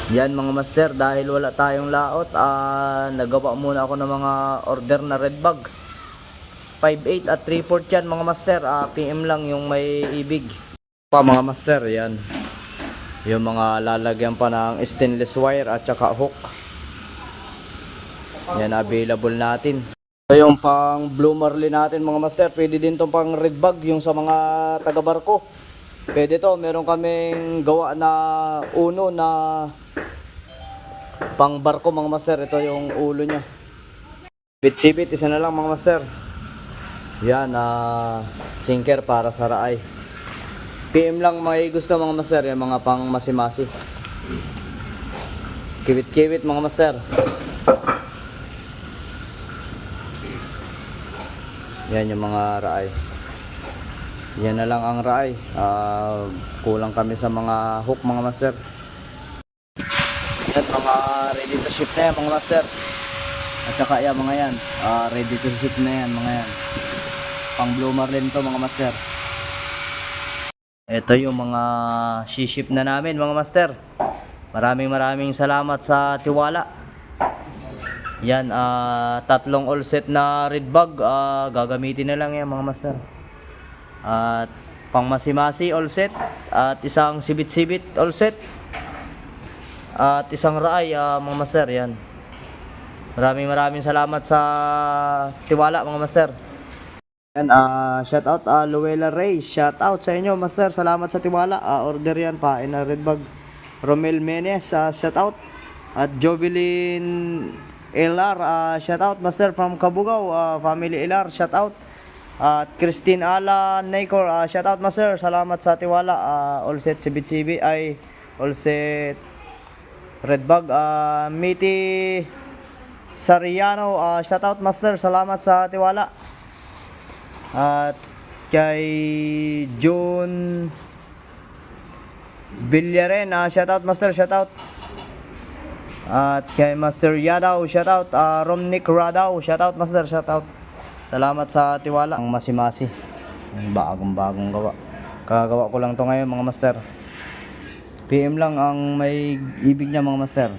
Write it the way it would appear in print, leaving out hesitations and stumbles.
Yan mga master, dahil wala tayong laot, nagawa muna ako ng mga order na red bag. 5/8 at 3/4 yan mga master. PM lang yung may ibig. Pa mga master, yan. Yung mga lalagyan pa ng stainless wire at saka hook. Yan available natin. So yung pang blue marlin natin mga master, pwede din tong pang red bag yung sa mga taga barko. Pwede to, meron kaming gawa na uno na pang barko mga master. Ito yung ulo nya. Bit-sibit, isa na lang mga master. Yan, sinker para sa raay. PM lang may gusto mga master, yung mga pang masi-masi. Kiwit-kiwit mga master. Yan yung mga raay. Yan na lang ang raay. Kulang kami sa mga hook mga master. Yan mga ready to ship na yan mga master. At saka yan mga yan, ready to ship na yan mga yan. Pang blue marlin to mga master. Ito yung mga ship na namin mga master. Maraming salamat sa tiwala. Yan, tatlong all set na red bag, gagamitin na lang yan mga master. At pang masi-masi all set, at isang sibit-sibit all set, at isang raay mga master. Yan. Maraming salamat sa tiwala mga master. Yan, shout out Luella Ray, shout out sa inyo master. Salamat sa tiwala. Order yan pa in a red bag. Romel Menes, shout out. At Jovelyn LR, shout out master from Kabugao, family LR, shout out. At Christine Ala Naykor, shout out master. Salamat sa tiwala. All set sibit-sibit ay all set red bag. Miti Sariano, shout out master. Salamat sa tiwala. At kay June Villaren, shout out master, shout out. At kay Master Yadaw, shout out. Romnick Radaw, shout out master, shout out. Salamat sa tiwala. Ang masi-masi, bagong gawa. Kagawa ko lang to ngayon mga master. PM lang ang may ibig niya mga master.